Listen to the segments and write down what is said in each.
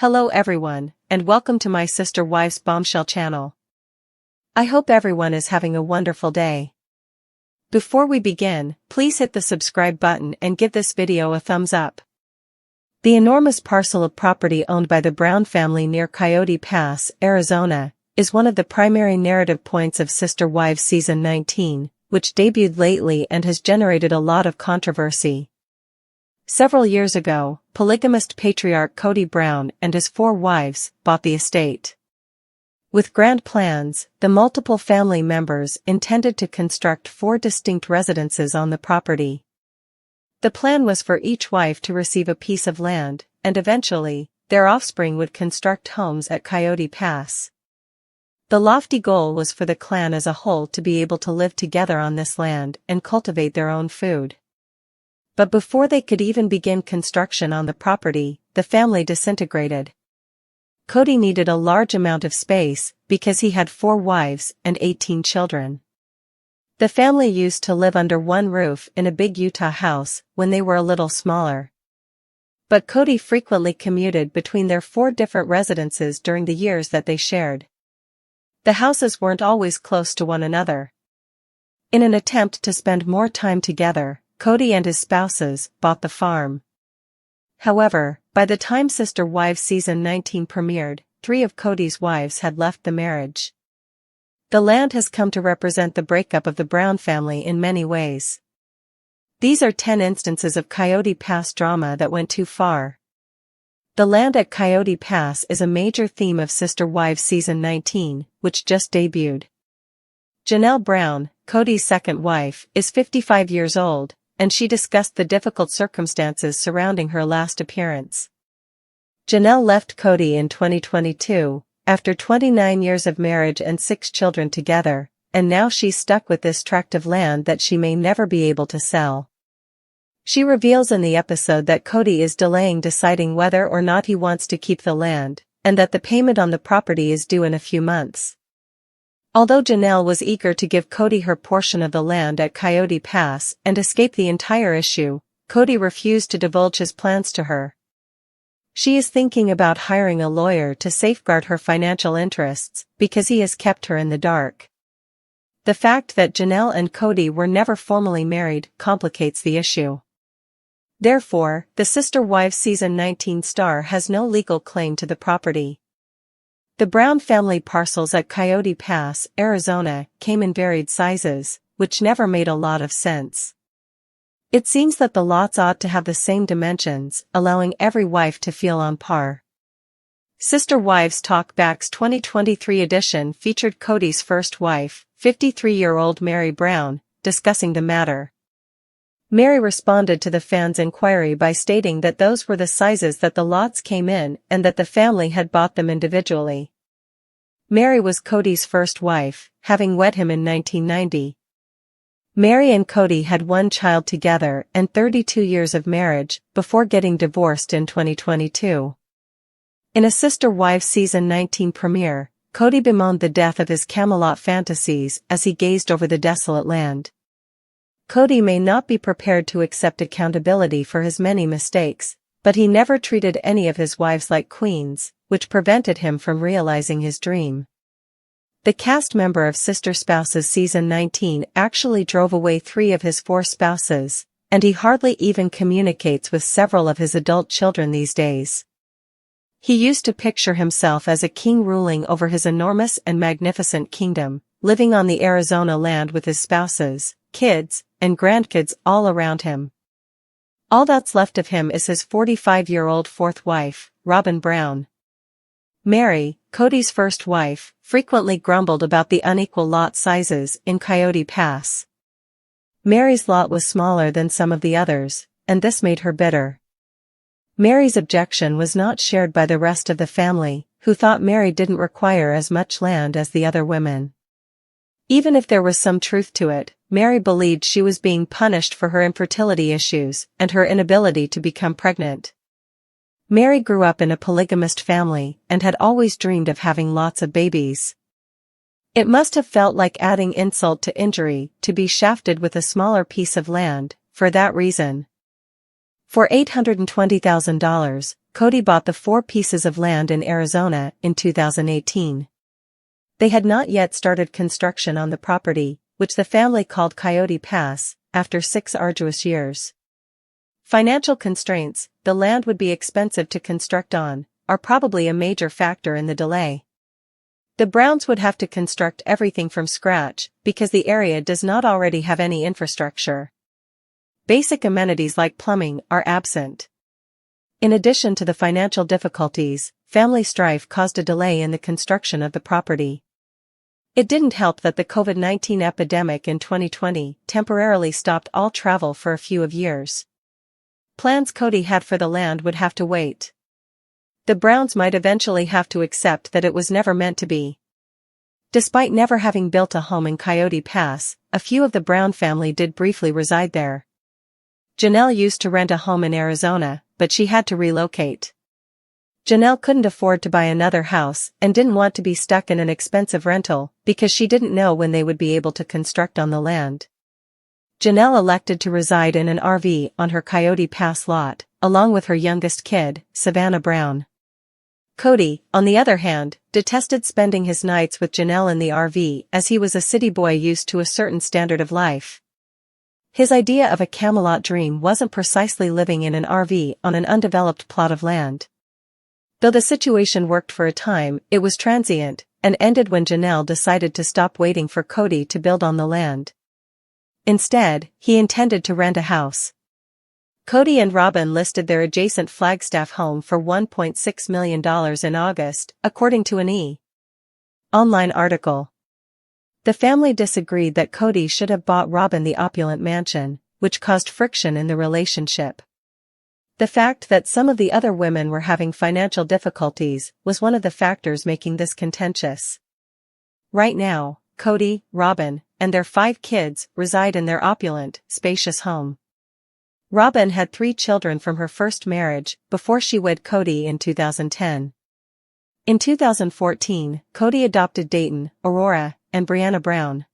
Hello everyone, and welcome to my sister wife's bombshell channel. I hope everyone is having a wonderful day. Before we begin, please hit the subscribe button and give this video a thumbs up. The enormous parcel of property owned by the Brown family near Coyote Pass, Arizona, is one of the primary narrative points of Sister Wives Season 19, which debuted lately and has generated a lot of controversy. Several years ago, polygamist patriarch Kody Brown and his 4 wives bought the estate. With grand plans, the multiple family members intended to construct 4 distinct residences on the property. The plan was for each wife to receive a piece of land, and eventually, their offspring would construct homes at Coyote Pass. The lofty goal was for the clan as a whole to be able to live together on this land and cultivate their own food. But before they could even begin construction on the property, the family disintegrated. Kody needed a large amount of space because he had 4 wives and 18 children. The family used to live under one roof in a big Utah house when they were a little smaller. But Kody frequently commuted between their 4 different residences during the years that they shared. The houses weren't always close to one another. In an attempt to spend more time together, Kody and his spouses bought the farm. However, by the time Sister Wives Season 19 premiered, 3 of Kody's wives had left the marriage. The land has come to represent the breakup of the Brown family in many ways. These are 10 instances of Coyote Pass drama that went too far. The land at Coyote Pass is a major theme of Sister Wives Season 19, which just debuted. Janelle Brown, Kody's second wife, is 55 years old, and she discussed the difficult circumstances surrounding her last appearance. Janelle left Kody in 2022, after 29 years of marriage and 6 children together, and now she's stuck with this tract of land that she may never be able to sell. She reveals in the episode that Kody is delaying deciding whether or not he wants to keep the land, and that the payment on the property is due in a few months. Although Janelle was eager to give Kody her portion of the land at Coyote Pass and escape the entire issue, Kody refused to divulge his plans to her. She is thinking about hiring a lawyer to safeguard her financial interests because he has kept her in the dark. The fact that Janelle and Kody were never formally married complicates the issue. Therefore, the Sister Wives Season 19 star has no legal claim to the property. The Brown family parcels at Coyote Pass, Arizona, came in varied sizes, which never made a lot of sense. It seems that the lots ought to have the same dimensions, allowing every wife to feel on par. Sister Wives Talk Back's 2023 edition featured Kody's first wife, 53-year-old Meri Brown, discussing the matter. Meri responded to the fans' inquiry by stating that those were the sizes that the lots came in and that the family had bought them individually. Meri was Kody's first wife, having wed him in 1990. Meri and Kody had 1 child together and 32 years of marriage before getting divorced in 2022. In a Sister Wives Season 19 premiere, Kody bemoaned the death of his Camelot fantasies as he gazed over the desolate land. Kody may not be prepared to accept accountability for his many mistakes, but he never treated any of his wives like queens, which prevented him from realizing his dream. The cast member of Sister Spouses Season 19 actually drove away 3 of his 4 spouses, and he hardly even communicates with several of his adult children these days. He used to picture himself as a king ruling over his enormous and magnificent kingdom, living on the Arizona land with his spouses, kids, and grandkids all around him. All that's left of him is his 45-year-old 4th wife, Robyn Brown. Meri, Kody's first wife, frequently grumbled about the unequal lot sizes in Coyote Pass. Meri's lot was smaller than some of the others, and this made her bitter. Meri's objection was not shared by the rest of the family, who thought Meri didn't require as much land as the other women. Even if there was some truth to it, Meri believed she was being punished for her infertility issues and her inability to become pregnant. Meri grew up in a polygamist family and had always dreamed of having lots of babies. It must have felt like adding insult to injury to be shafted with a smaller piece of land, for that reason. For $820,000, Kody bought the 4 pieces of land in Arizona in 2018. They had not yet started construction on the property, which the family called Coyote Pass, after 6 arduous years. Financial constraints, the land would be expensive to construct on, are probably a major factor in the delay. The Browns would have to construct everything from scratch, because the area does not already have any infrastructure. Basic amenities like plumbing are absent. In addition to the financial difficulties, family strife caused a delay in the construction of the property. It didn't help that the COVID-19 epidemic in 2020 temporarily stopped all travel for a few years. Plans Kody had for the land would have to wait. The Browns might eventually have to accept that it was never meant to be. Despite never having built a home in Coyote Pass, a few of the Brown family did briefly reside there. Janelle used to rent a home in Arizona, but she had to relocate. Janelle couldn't afford to buy another house and didn't want to be stuck in an expensive rental because she didn't know when they would be able to construct on the land. Janelle elected to reside in an RV on her Coyote Pass lot, along with her youngest kid, Savannah Brown. Kody, on the other hand, detested spending his nights with Janelle in the RV as he was a city boy used to a certain standard of life. His idea of a Camelot dream wasn't precisely living in an RV on an undeveloped plot of land. Though the situation worked for a time, it was transient, and ended when Janelle decided to stop waiting for Kody to build on the land. Instead, he intended to rent a house. Kody and Robyn listed their adjacent Flagstaff home for $1.6 million in August, according to an online article. The family disagreed that Kody should have bought Robyn the opulent mansion, which caused friction in the relationship. The fact that some of the other women were having financial difficulties was one of the factors making this contentious. Right now, Kody, Robyn, and their 5 kids reside in their opulent, spacious home. Robyn had 3 children from her first marriage before she wed Kody in 2010. In 2014, Kody adopted Dayton, Aurora, and Brianna Brown.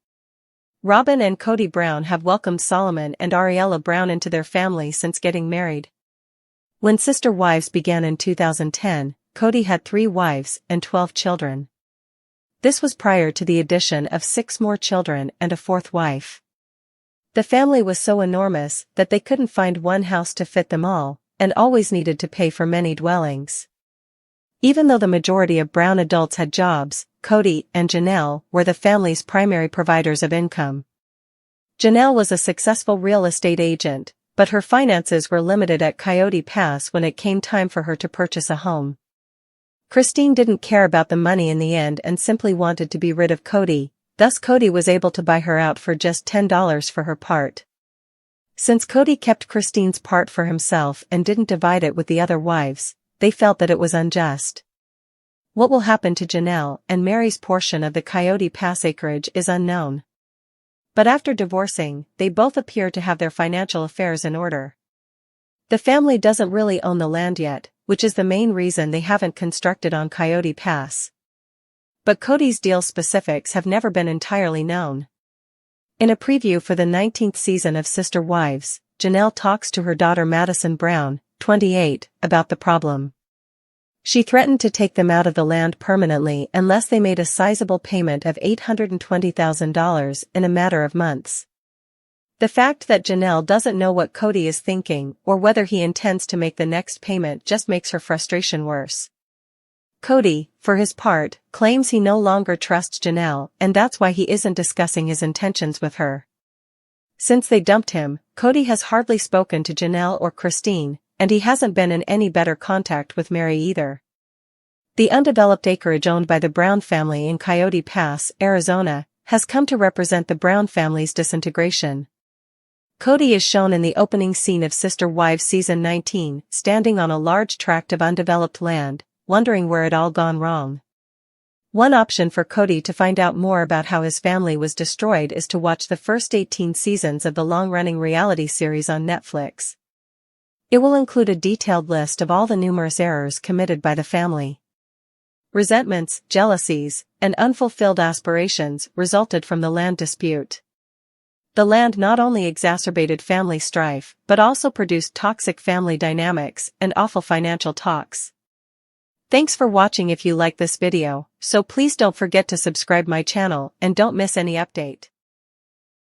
Robyn and Kody Brown have welcomed Solomon and Ariella Brown into their family since getting married. When Sister Wives began in 2010, Kody had 3 wives and 12 children. This was prior to the addition of 6 more children and a 4th wife. The family was so enormous that they couldn't find one house to fit them all, and always needed to pay for many dwellings. Even though the majority of Brown adults had jobs, Kody and Janelle were the family's primary providers of income. Janelle was a successful real estate agent, but her finances were limited at Coyote Pass when it came time for her to purchase a home. Christine didn't care about the money in the end and simply wanted to be rid of Kody, thus Kody was able to buy her out for just $10 for her part. Since Kody kept Christine's part for himself and didn't divide it with the other wives, they felt that it was unjust. What will happen to Janelle and Meri's portion of the Coyote Pass acreage is unknown. But after divorcing, they both appear to have their financial affairs in order. The family doesn't really own the land yet, which is the main reason they haven't constructed on Coyote Pass. But Kody's deal specifics have never been entirely known. In a preview for the 19th season of Sister Wives, Janelle talks to her daughter Madison Brown, 28, about the problem. She threatened to take them out of the land permanently unless they made a sizable payment of $820,000 in a matter of months. The fact that Janelle doesn't know what Kody is thinking or whether he intends to make the next payment just makes her frustration worse. Kody, for his part, claims he no longer trusts Janelle and that's why he isn't discussing his intentions with her. Since they dumped him, Kody has hardly spoken to Janelle or Christine, and he hasn't been in any better contact with Meri either. The undeveloped acreage owned by the Brown family in Coyote Pass, Arizona, has come to represent the Brown family's disintegration. Kody is shown in the opening scene of Sister Wives Season 19, standing on a large tract of undeveloped land, wondering where it all gone wrong. One option for Kody to find out more about how his family was destroyed is to watch the first 18 seasons of the long-running reality series on Netflix. It will include a detailed list of all the numerous errors committed by the family. Resentments, jealousies, and unfulfilled aspirations resulted from the land dispute. The land not only exacerbated family strife but also produced toxic family dynamics and awful financial talks. Thanks for watching. If you like this video, so please don't forget to subscribe my channel and don't miss any update.